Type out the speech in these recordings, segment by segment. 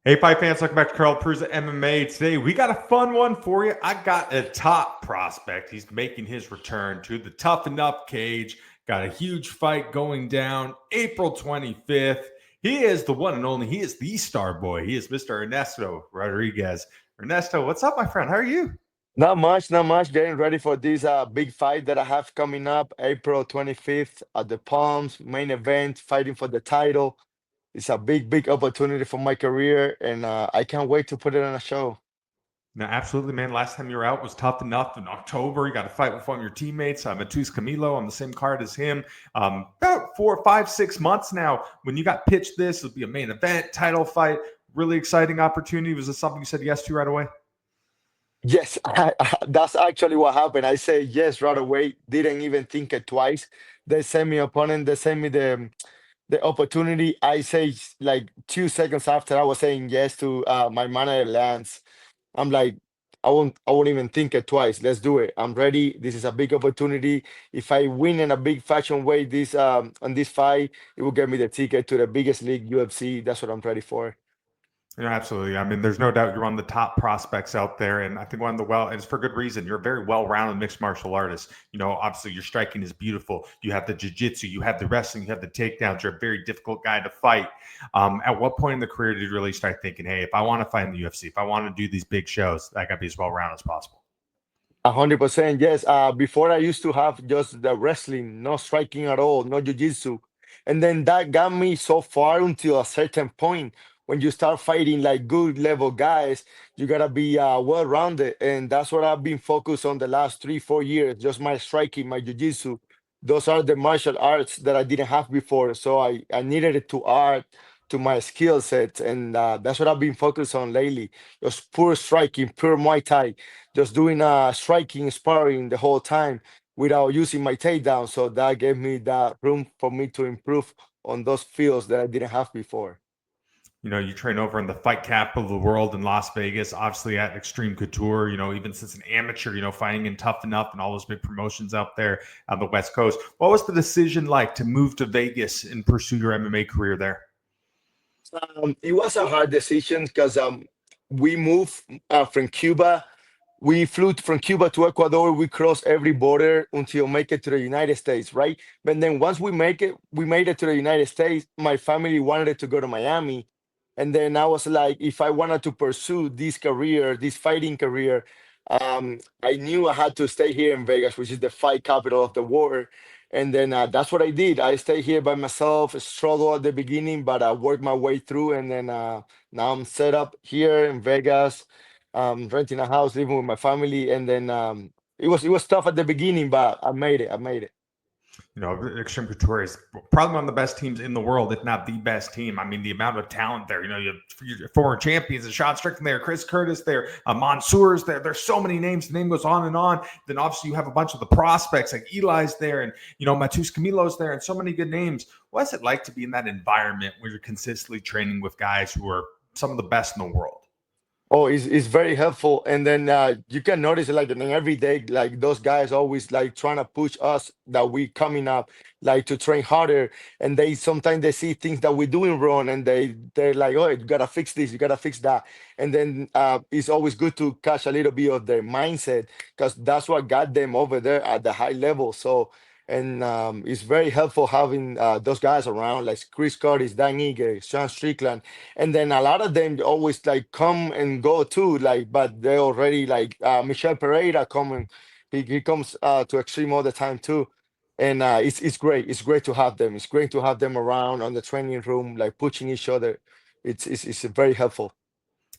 Hey, fight fans, welcome back to Carl Prusa MMA. Today, we got a fun one for you. I got a top prospect. He's making his return to the Tuff-N-Uff cage. Got a huge fight going down April 25th. He is the one and only. He is the Starboy. He is Mr. Ernesto Rodriguez. Ernesto, what's up, my friend? How are you? Not much, not much. Getting ready for this big fight that I have coming up April 25th at the Palms, main event, fighting for the title. It's a big, big opportunity for my career, and I can't wait to put it on a show. No, absolutely, man. Last time you were out was Tuff-N-Uff in October. You got to fight with one of your teammates, Matus Camilo, on the same card as him. About 4, 5, 6 months now. When you got pitched this, it'll be a main event, title fight, really exciting opportunity. Was this something you said yes to right away? Yes, that's actually what happened. I said yes right away. Didn't even think it twice. They sent me opponent. They sent me the opportunity. I say like 2 seconds after I was saying yes to my manager Lance. I'm like, I won't even think it twice. Let's do it. I'm ready. This is a big opportunity. If I win in a big fashion way this on this fight, it will get me the ticket to the biggest league, UFC. That's what I'm ready for. Yeah, absolutely. I mean, there's no doubt you're one of the top prospects out there, and I think one of the and it's for good reason. You're a very well-rounded mixed martial artist. You know, obviously your striking is beautiful. You have the jiu-jitsu, you have the wrestling, you have the takedowns. You're a very difficult guy to fight. At what point in the career did you really start thinking, hey, if I want to fight in the UFC, if I want to do these big shows, I got to be as well-rounded as possible? 100%, yes. Before I used to have just the wrestling, no striking at all, no jiu-jitsu. And then that got me so far until a certain point. When you start fighting like good level guys, you gotta be well-rounded. And that's what I've been focused on the last 3, 4 years, just my striking, my jiu-jitsu. Those are the martial arts that I didn't have before. So I needed it to add to my skill set. And that's what I've been focused on lately. Just pure striking, pure Muay Thai, just doing striking sparring the whole time without using my takedown. So that gave me that room for me to improve on those fields that I didn't have before. You know, you train over in the fight capital of the world in Las Vegas, obviously at Extreme Couture, you know, even since an amateur, you know, fighting in Tuff-N-Uff and all those big promotions out there on the West Coast. What was the decision like to move to Vegas and pursue your MMA career there? It was a hard decision because we moved from Cuba. We flew from Cuba to Ecuador. We crossed every border until make it to the United States, right? But then once we made it to the United States. My family wanted to go to Miami, and then I was like, if I wanted to pursue this career, this fighting career, I knew I had to stay here in Vegas, which is the fight capital of the world. And then that's what I did. I stayed here by myself, struggled at the beginning, but I worked my way through. And then now I'm set up here in Vegas, renting a house, living with my family. And then it was tough at the beginning, but I made it. I made it. You know, Extreme Couture is probably one of the best teams in the world, if not the best team. I mean, the amount of talent there. You know, you have former champions, and Sean Strickland there, Chris Curtis there, Mansour's there. There's so many names. The name goes on and on. Then obviously you have a bunch of the prospects like Eli's there, and you know Matus Camilo's there, and so many good names. What's it like to be in that environment where you're consistently training with guys who are some of the best in the world? Oh, it's very helpful. And then you can notice it like then every day, like those guys always like trying to push us that we coming up, like to train harder. And they sometimes they see things that we're doing wrong and they're like, oh, you gotta fix this, you gotta fix that. And then it's always good to catch a little bit of their mindset because that's what got them over there at the high level. So and it's very helpful having those guys around, like Chris Curtis, Dan Ige, Sean Strickland, and then a lot of them always like come and go too, like but they already like Michel Pereira coming, he comes to Extreme all the time too. And it's great. It's great to have them. It's great to have them around on the training room, like pushing each other. It's very helpful.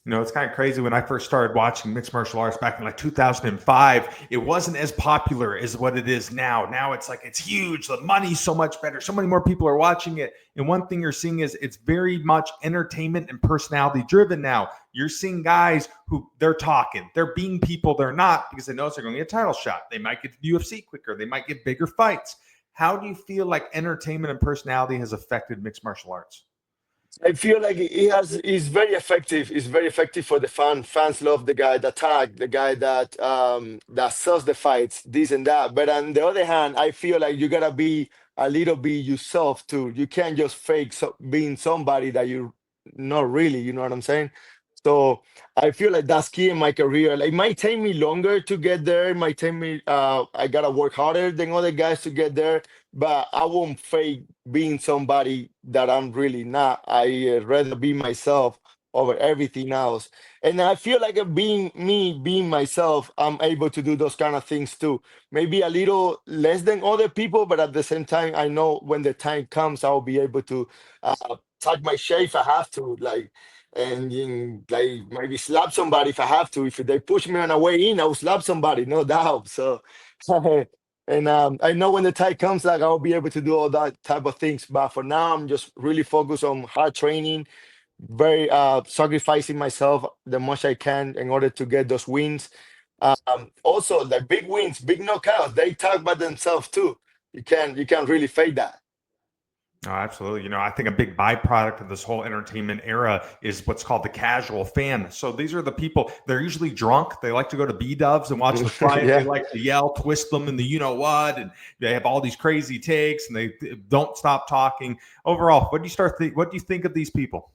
You know, it's kind of crazy. When I first started watching mixed martial arts back in like 2005, it wasn't as popular as what it is now. Now it's like it's huge. The money's so much better. So many more people are watching it. And one thing you're seeing is it's very much entertainment and personality driven now. You're seeing guys who they're talking, they're being people they're not because they know they're going to get a title shot. They might get to the UFC quicker. They might get bigger fights. How do you feel like entertainment and personality has affected mixed martial arts? I feel like it has is very effective. It's very effective for the fan. Fans love the guy that tag, the guy that sells the fights, this and that. But on the other hand, I feel like you gotta be a little bit yourself too. You can't just fake being somebody that you not really. You know what I'm saying? So I feel like that's key in my career. Like, it might take me longer to get there. It might take me. I gotta work harder than other guys to get there. But I won't fake being somebody that I'm really not. I rather be myself over everything else. And I feel like being me, being myself, I'm able to do those kind of things too. Maybe a little less than other people, but at the same time, I know when the time comes, I'll be able to touch my shit if I have to, like, and like maybe slap somebody if I have to. If they push me on a way in, I'll slap somebody, no doubt. So, and I know when the time comes, like, I'll be able to do all that type of things. But for now, I'm just really focused on hard training, very sacrificing myself the much I can in order to get those wins. Also, the big wins, big knockouts, they talk about themselves too. You can't really fake that. Oh, absolutely. I think a big byproduct of this whole entertainment era is what's called the casual fan. So these are the people, they're usually drunk. They like to go to B-dubs and watch the fight. They Yeah. like to yell, twist them in the you-know-what, and they have all these crazy takes, and they don't stop talking. Overall, what do you think of these people?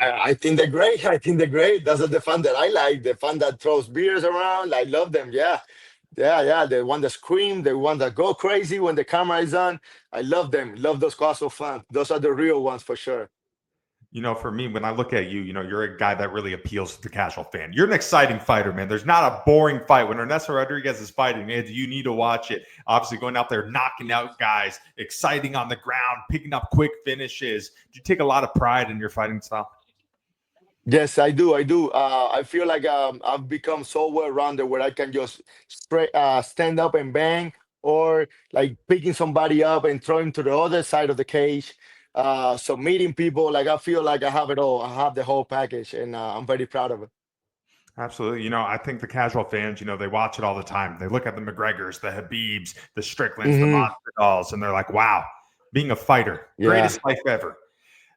I think they're great. I think they're great. That's the fun that I like. The fun that throws beers around. I love them. Yeah. Yeah, yeah. The one that scream, the one that go crazy when the camera is on. I love them. Love those cars of fun. Those are the real ones for sure. For me, when I look at you, you're a guy that really appeals to the casual fan. You're an exciting fighter, man. There's not a boring fight. When Ernesto Rodriguez is fighting, man, you need to watch it. Obviously, going out there, knocking out guys, exciting on the ground, picking up quick finishes. Do you take a lot of pride in your fighting style? Yes, I do. I do. I feel like I've become so well rounded where I can just stand up and bang, or like picking somebody up and throw him to the other side of the cage. So meeting people, like, I feel like I have it all. I have the whole package, and I'm very proud of it. Absolutely. I think the casual fans, they watch it all the time. They look at the McGregors, the Habibs, the Stricklands, the Hmm. Masvidals, and they're like, wow, being a fighter, Yeah, greatest life ever.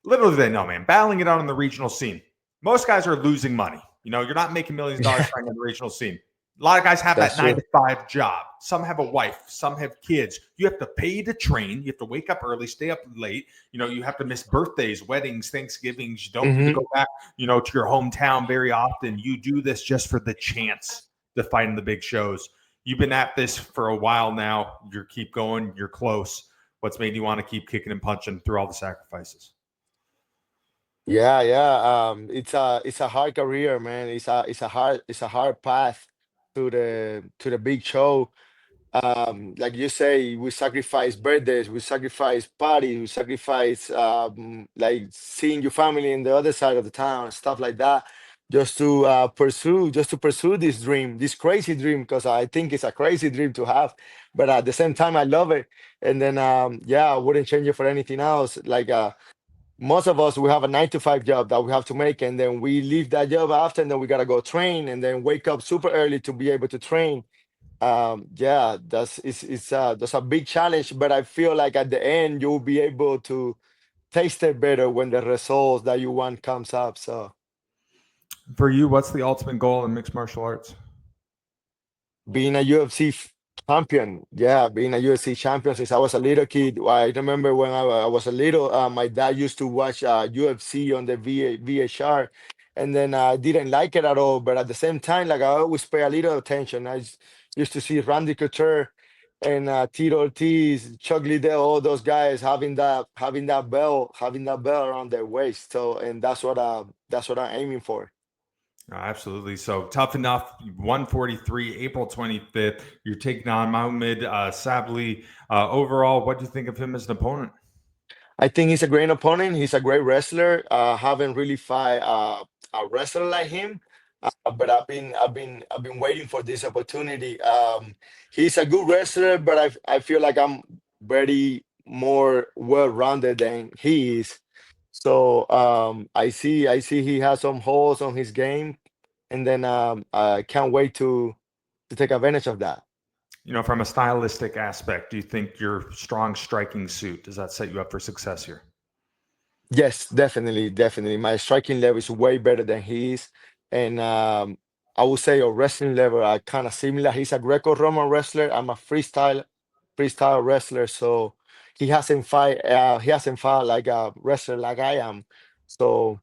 Little do they know, man, battling it out on the regional scene. Most guys are losing money. You're not making millions of dollars yeah, trying on the regional scene. A lot of guys have that that's nine true. to five job. Some have a wife. Some have kids. You have to pay to train. You have to wake up early, stay up late. You have to miss birthdays, weddings, Thanksgivings. You don't get to Hmm. go back, to your hometown very often. You do this just for the chance to fight in the big shows. You've been at this for a while now. You keep going. You're close. What's made you want to keep kicking and punching through all the sacrifices? Yeah, yeah. It's a hard career, man. It's a hard path to the big show. Like you say, we sacrifice birthdays, we sacrifice parties, we sacrifice like seeing your family in the other side of the town, stuff like that, just to pursue this dream, this crazy dream, because I think it's a crazy dream to have, but at the same time, I love it. And then, yeah, I wouldn't change it for anything else. Like, most of us, we have a 9 to 5 job that we have to make, and then we leave that job after, and then we gotta go train, and then wake up super early to be able to train. Yeah, that's a big challenge, but I feel like at the end you'll be able to taste it better when the results that you want comes up. So For you, what's the ultimate goal in mixed martial arts? being a UFC champion, yeah, being a UFC champion since I was a little kid. I remember when I was a little, my dad used to watch UFC on the VHR, and then I didn't like it at all. But at the same time, like, I always pay a little attention. Used to see Randy Couture and Tito Ortiz, Chuck Liddell, all those guys having that belt around their waist. So, and that's what I'm aiming for. Absolutely. So Tuff-N-Uff, 143, April 25th. You're taking on Mahmoud Sabli. Overall, what do you think of him as an opponent? I think he's a great opponent. He's a great wrestler. Haven't really fight a wrestler like him, but I've been waiting for this opportunity. He's a good wrestler, but I feel like I'm very more well-rounded than he is. So, I see he has some holes on his game, and then I can't wait to take advantage of that. From a stylistic aspect, do you think your strong striking suit, does that set you up for success here? Yes, definitely, definitely. My striking level is way better than he is, and I would say our wrestling level are kind of similar. He's a Greco-Roman wrestler. I'm a freestyle wrestler, so he hasn't fought like a wrestler like I am. So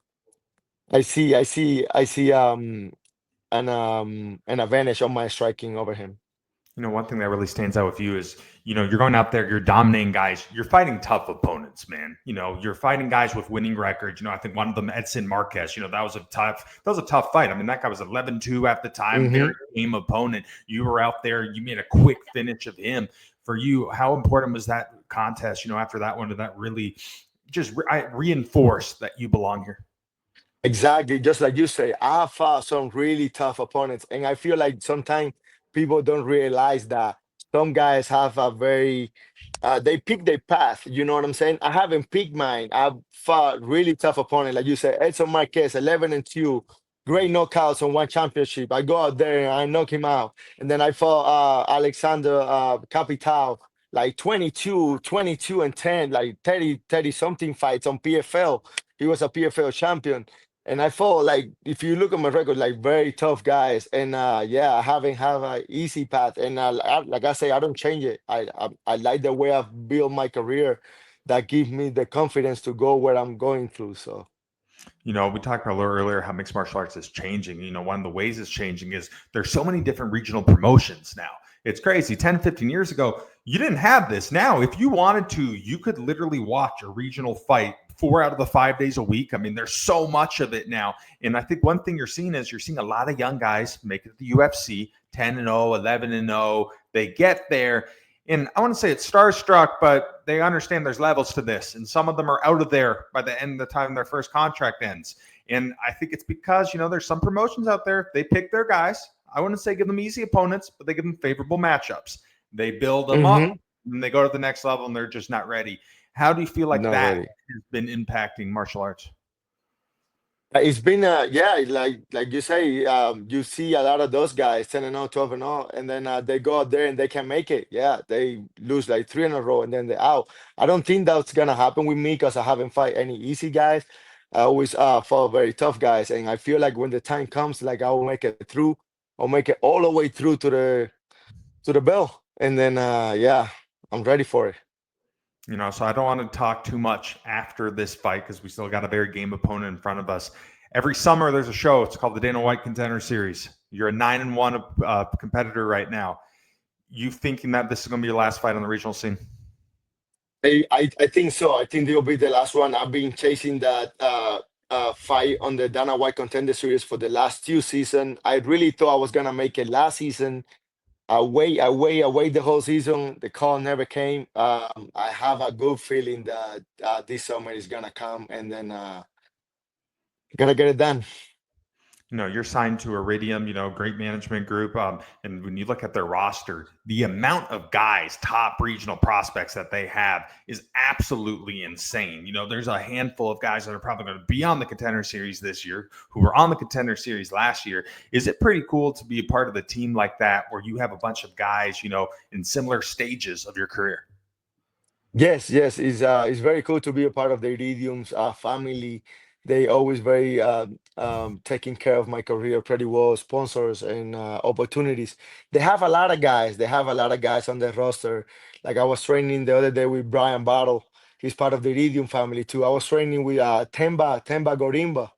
I see an advantage on my striking over him. One thing that really stands out with you is, you're going out there, you're dominating guys, you're fighting tough opponents, man. You're fighting guys with winning records. I think one of them, Edson Marquez, that was a tough fight. I mean, that guy was 11-2 at the time, very Hmm. game opponent. You were out there, you made a quick finish of him. For you, how important was that contest? After that one, did that really just reinforce that you belong here? Exactly, just like you say, I fought some really tough opponents, and I feel like sometimes people don't realize that some guys have a very they pick their path. You know what I'm saying? I haven't picked mine. I've fought really tough opponents, like you said, Edson Marquez, 11-2, great knockouts on one championship. I go out there and I knock him out, and then I fought Alexander Capital, like 22-10, like 30 something fights on PFL. He was a PFL champion, and I felt like if you look at my record, like very tough guys. And yeah, I haven't have an easy path. And like I say, I don't change it. I like the way I've built my career that gives me the confidence to go where I'm going through. So We talked about a little earlier how mixed martial arts is changing. One of the ways it's changing is there's so many different regional promotions now. It's crazy. 10, 15 years ago, you didn't have this. Now, if you wanted to, you could literally watch a regional fight 4 out of the 5 days a week. I mean, there's so much of it now. And I think one thing you're seeing a lot of young guys make it to the UFC, 10-0, 11-0. They get there, and I want to say it's starstruck, but they understand there's levels to this, and some of them are out of there by the end of the time their first contract ends. And I think it's because there's some promotions out there, they pick their guys. I wouldn't say give them easy opponents, but they give them favorable matchups. They build them up, hmm, and they go to the next level, and they're just not ready. How do you feel like not that ready. has been impacting martial arts? It's been yeah, like you say, you see a lot of those guys 10-0, 12-0, and then they go out there and they can make it. Yeah, they lose like three in a row and then they're out. I don't think that's gonna happen with me because I haven't fight any easy guys. I always fought very tough guys, and I feel like when the time comes, like I will make it through. I'll make it all the way through to the bell, and then yeah, I'm ready for it. So I don't want to talk too much after this fight because we still got a very game opponent in front of us. Every summer there's a show. It's called the Dana White Contender Series. You're a 9-1 competitor right now. You thinking that this is going to be your last fight on the regional scene? I think so. I think they'll be the last one. I've been chasing that fight on the Dana White Contender Series for the last two seasons. I really thought I was gonna make it last season. I wait the whole season. The call never came. I have a good feeling that this summer is gonna come, and then gotta get it done. You're signed to Iridium, great management group. And when you look at their roster, the amount of guys, top regional prospects that they have is absolutely insane. There's a handful of guys that are probably going to be on the contender series this year who were on the contender series last year. Is it pretty cool to be a part of the team like that where you have a bunch of guys, in similar stages of your career? Yes, yes, it's very cool to be a part of the Iridium's family. They always very taking care of my career pretty well, sponsors and opportunities. They have a lot of guys. They have a lot of guys on their roster. Like I was training the other day with Brian Battle. He's part of the Iridium family too. I was training with Temba Gorimba.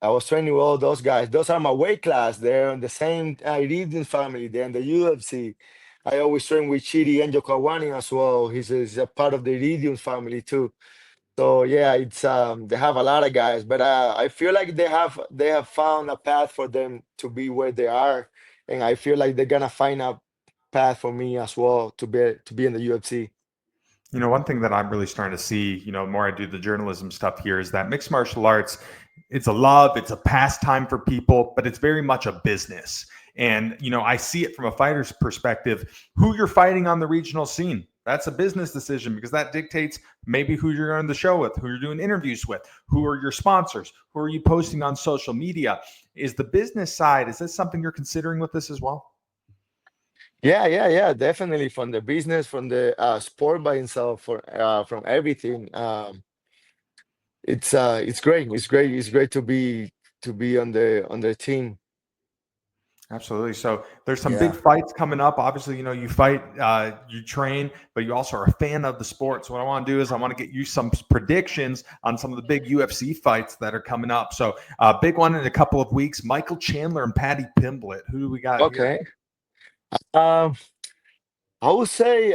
I was training with all those guys. Those are my weight class. They're in the same Iridium family. They're in the UFC. I always train with Chidi Enjo Kawani as well. He's a part of the Iridium family too. So yeah, it's they have a lot of guys, but I feel like they have found a path for them to be where they are, and I feel like they're gonna find a path for me as well to be in the UFC. One thing that I'm really starting to see, the more I do the journalism stuff here, is that mixed martial arts, it's a love, it's a pastime for people, but it's very much a business. And, I see it from a fighter's perspective, who you're fighting on the regional scene. That's a business decision because that dictates maybe who you're on the show with, who you're doing interviews with, who are your sponsors, who are you posting on social media. Is the business side, is this something you're considering with this as well? Yeah, yeah, yeah, definitely from the business, from the sport by itself, from everything. It's great. It's great. It's great to be on the team. Absolutely. So there's some big Yeah. fights coming up. Obviously, you fight, you train, but you also are a fan of the sport. So what I want to do is I want to get you some predictions on some of the big UFC fights that are coming up. So big one in a couple of weeks: Michael Chandler and Paddy Pimblett. Who do we got here? Okay. Um, I would say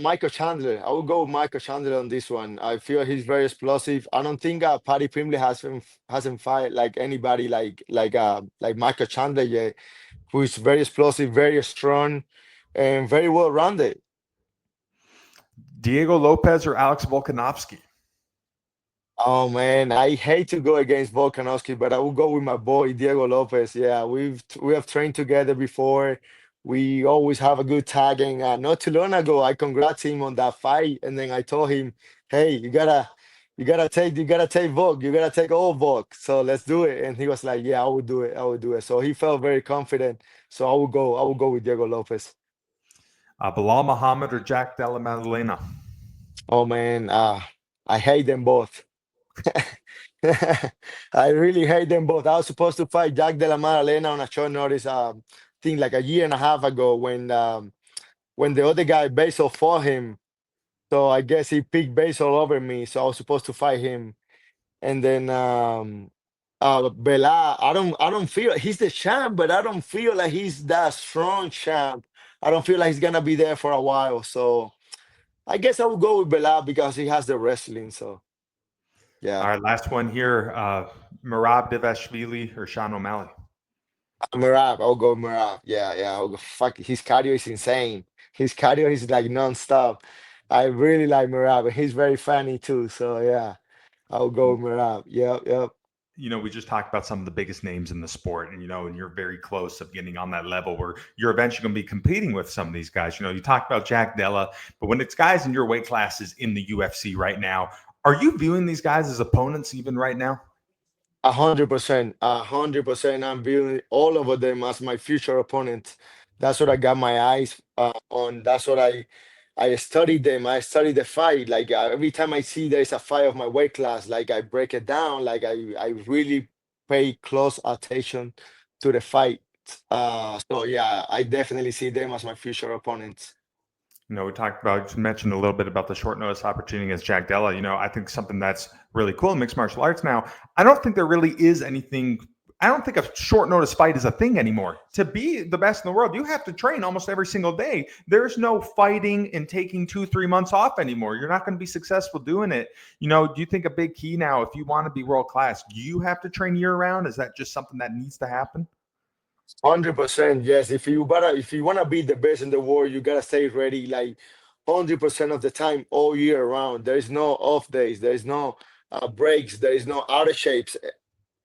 Michael Chandler. I would go with Michael Chandler on this one. I feel he's very explosive. I don't think Paddy Pimblett hasn't fight like anybody like Michael Chandler yet, who is very explosive, very strong, and very well rounded. Diego Lopez or Alex Volkanovski? Oh man, I hate to go against Volkanovski, but I will go with my boy Diego Lopez. Yeah, we have trained together before. We always have a good tag, and not too long ago, I congrats him on that fight, and then I told him, "Hey, you gotta take Volk, you gotta take all Volk. So let's do it." And he was like, "Yeah, I will do it, I will do it." So he felt very confident. So I will go with Diego Lopez. Bilal Muhammad or Jack Della Maddalena? Oh man, I hate them both. I really hate them both. I was supposed to fight Jack de la Maddalena on a short notice, thing like a year and a half ago when the other guy Basil fought him. So I guess he picked Basil over me. So I was supposed to fight him. And then Bela, I don't feel he's the champ, but I don't feel like he's that strong champ. I don't feel like he's gonna be there for a while. So I guess I will go with Bela because he has the wrestling. So All yeah. right, last one here. Merab Devashvili or Sean O'Malley? Marab, I'll go Marab. Yeah, yeah. I'll go. Fuck, his cardio is insane. His cardio is like non-stop. I really like Marab, and he's very funny too. So yeah, I'll go Marab. Yep, yep. We just talked about some of the biggest names in the sport, and you're very close of getting on that level where you're eventually going to be competing with some of these guys. You talked about Jack Della, but when it's guys in your weight classes in the UFC right now, are you viewing these guys as opponents even right now? 100%, 100%. I'm viewing all of them as my future opponents. That's what I got my eyes on. That's what I studied them. I studied the fight. Like every time I see there is a fight of my weight class, like I break it down. Like I really pay close attention to the fight. So yeah, I definitely see them as my future opponents. We talked about, you mentioned a little bit about the short notice opportunity against Jack Della. I think something that's really cool in mixed martial arts now. I don't think there really is anything. I don't think a short notice fight is a thing anymore. To be the best in the world, you have to train almost every single day. There's no fighting and taking 2, 3 months off anymore. You're not going to be successful doing it. Do you think a big key now, if you want to be world class, do you have to train year round? Is that just something that needs to happen? 100%, yes. If you wanna be the best in the world, you gotta stay ready like 100% of the time, all year round. There is no off days. There is no breaks. There is no out of shapes.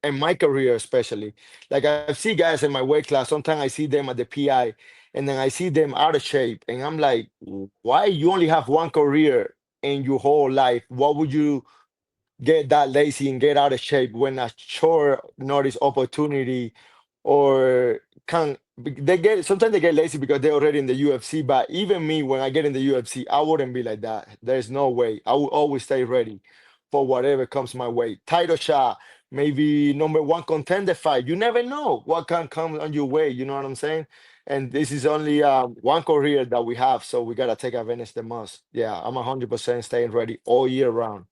In my career, especially, like I see guys in my weight class. Sometimes I see them at the PI, and then I see them out of shape, and I'm like, why you only have one career in your whole life? What would you get that lazy and get out of shape when a short notice opportunity or can they get sometimes they get lazy because they're already in the UFC. But even me, when I get in the UFC, I wouldn't be like that. There's no way. I will always stay ready for whatever comes my way. Title shot, maybe number one contender fight. You never know what can come on your way. You know what I'm saying? And this is only one career that we have, so we gotta take advantage the most. Yeah, I'm 100% staying ready all year round.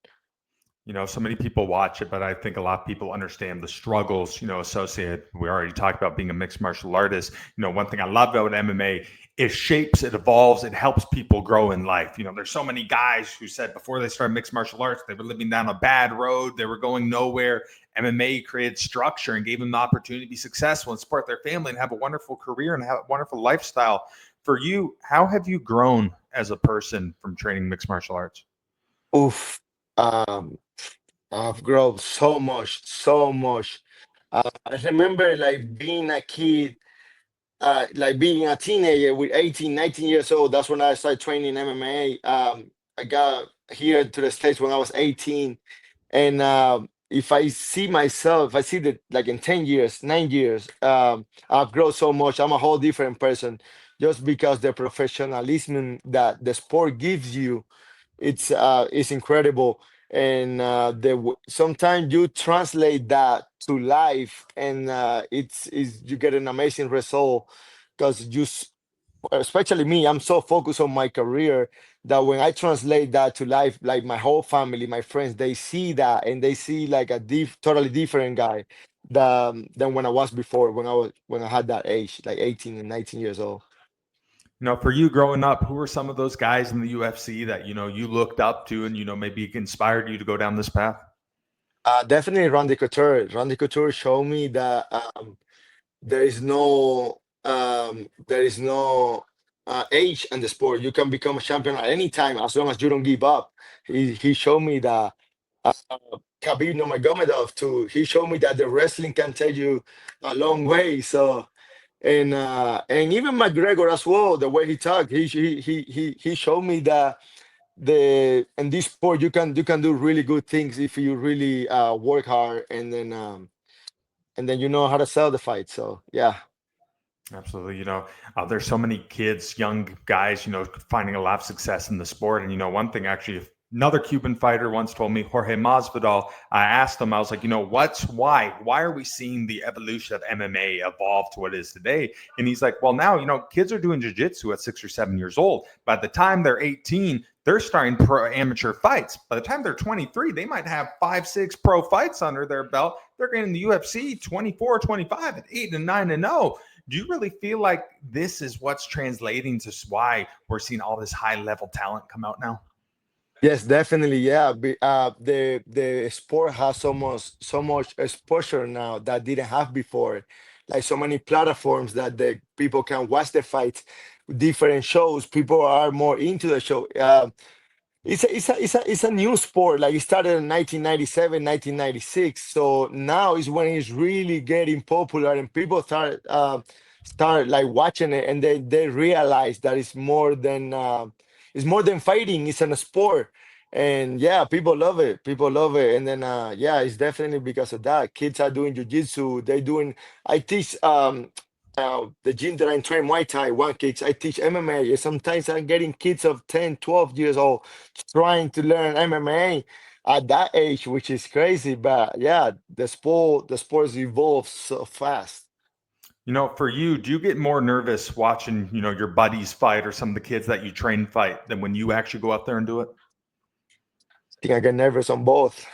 So many people watch it, but I think a lot of people understand the struggles, associated. We already talked about being a mixed martial artist. One thing I love about MMA, it shapes, it evolves, it helps people grow in life. There's so many guys who said before they started mixed martial arts, they were living down a bad road, they were going nowhere. MMA created structure and gave them the opportunity to be successful and support their family and have a wonderful career and have a wonderful lifestyle. For you, how have you grown as a person from training mixed martial arts? Oof. Um, I've grown so much, so much. I remember like being a kid, like being a teenager with 18, 19 years old. That's when I started training MMA. I got here to the States when I was 18. And if I see myself, if I see that like in 10 years, 9 years, I've grown so much. I'm a whole different person just because the professionalism that the sport gives you, it's incredible. and sometimes you translate that to life, and it's you get an amazing result because especially me, I'm so focused on my career that when I translate that to life, like my whole family, my friends, they see that and they see like a totally different guy than when I was before, when I had that age, like 18 and 19 years old. For you growing up, who were some of those guys in the UFC that you looked up to and maybe inspired you to go down this path? Definitely Randy Couture. Randy Couture showed me that there is no age in the sport. You can become a champion at any time as long as you don't give up. He showed me that uh, Khabib Nurmagomedov too. He showed me that the wrestling can take you a long way. So and even McGregor as well, the way he talked, he showed me that the in this sport you can do really good things if you really work hard, and then you know how to sell the fight. So yeah. Absolutely. There's so many kids, young guys, finding a lot of success in the sport. And, one thing actually, another Cuban fighter once told me, Jorge Masvidal, I asked him, I was like, why are we seeing the evolution of MMA evolve to what it is today? And he's like, well, now, kids are doing jiu-jitsu at 6 or 7 years old. By the time they're 18, they're starting pro amateur fights. By the time they're 23, they might have 5, 6 pro fights under their belt. They're getting the UFC 24, 25 at 8 and 9 and 0. Do you really feel like this is what's translating to why we're seeing all this high level talent come out now? Yes, definitely. Yeah, the sport has so much exposure now that didn't have before. Like so many platforms that the people can watch the fights, different shows. People are more into the show. It's a new sport. Like it started in 1997, 1996. So now is when it's really getting popular and people start like watching it, and they realize that it's more than fighting. It's a sport. And yeah, people love it. People love it. And then yeah, it's definitely because of that. Kids are doing jujitsu. I teach the gym that I train Muay Thai, one kids. I teach MMA. And sometimes I'm getting kids of 10, 12 years old trying to learn MMA at that age, which is crazy. But yeah, the sports evolve so fast. For you, do you get more nervous watching, your buddies fight or some of the kids that you train fight than when you actually go out there and do it? Think I get nervous on both.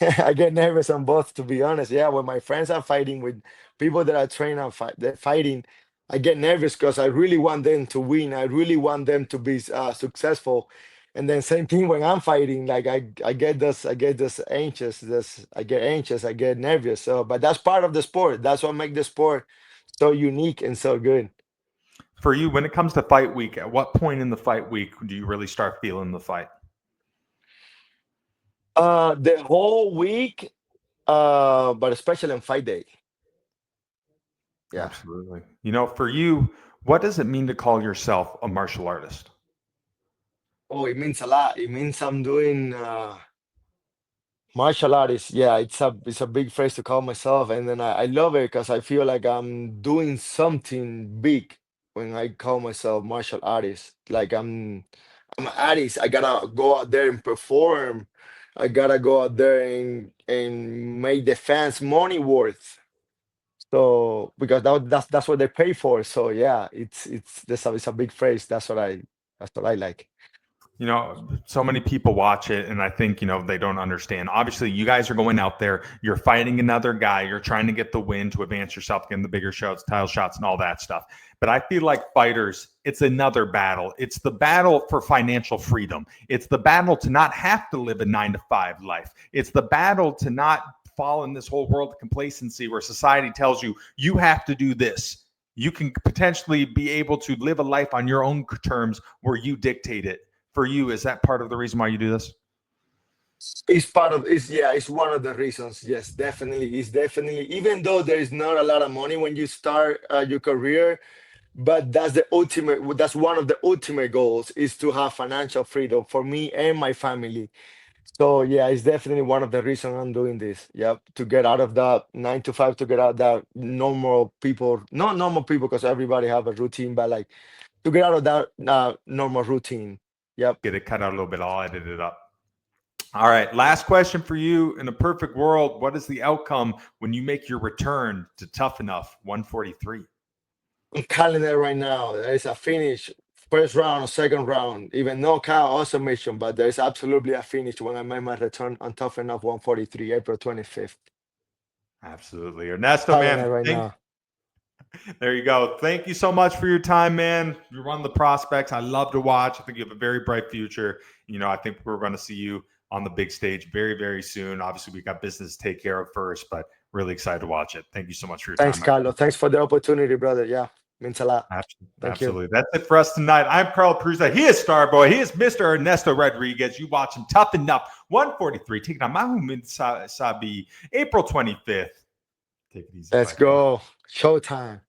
I get nervous on both, to be honest. Yeah, when my friends are fighting with people that I train on they're fighting, I get nervous because I really want them to win. I really want them to be successful. And then same thing when I'm fighting, like I get this anxious. I get nervous. So, but that's part of the sport. That's what makes the sport so unique and so good. For you, when it comes to fight week, at what point in the fight week do you really start feeling the fight? The whole week, but especially on fight day. Yeah. Absolutely. For you, what does it mean to call yourself a martial artist? Oh, it means a lot. It means I'm doing martial artist. Yeah, it's a big phrase to call myself, and then I love it because I feel like I'm doing something big when I call myself martial artist. Like I'm an artist. I gotta go out there and perform. I gotta go out there and make the fans money worth. So because that's what they pay for. So yeah, it's a big phrase. That's what I like. So many people watch it and I think, they don't understand. Obviously, you guys are going out there, you're fighting another guy, you're trying to get the win to advance yourself, getting the bigger shots, title shots, and all that stuff. But I feel like fighters, it's another battle. It's the battle for financial freedom. It's the battle to not have to live a 9 to 5 life. It's the battle to not fall in this whole world of complacency where society tells you, you have to do this. You can potentially be able to live a life on your own terms where you dictate it. For you, is that part of the reason why you do this? It's part of it's yeah, it's one of the reasons. Yes, definitely. It's definitely, even though there is not a lot of money when you start your career, but that's one of the ultimate goals, is to have financial freedom for me and my family. So yeah, it's definitely one of the reasons I'm doing this. Yep, to get out of that 9 to 5, to get out of that normal people, not normal people because everybody have a routine, but like to get out of that normal routine. Yep. Get it cut out a little bit. I'll edit it up. All right. Last question for you. In a perfect world, what is the outcome when you make your return to Tuff-N-Uff 143? I'm calling it right now. There is a finish, first round or second round, even knockout or submission, but there is absolutely a finish when I make my return on Tough Enough 143, April 25th. Absolutely. Ernesto, Calling it man, right now. there you go. Thank you so much for your time, man. You're one of the prospects I love to watch. I think you have a very bright future. I think we're going to see you on the big stage very, very soon. Obviously, we got business to take care of first, but really excited to watch it. Thank you so much for your Thanks, time, my friend. Carlos. Thanks for the opportunity, brother. Yeah, means a lot. Thank you. Absolutely. That's it for us tonight. I'm Carl Prusa. He is Starboy. He is Mr. Ernesto Rodriguez. You watch him Tuff-N-Uff 143, taking on Mahmoud Sabie, April 25th. Take it easy. Let's go. Showtime.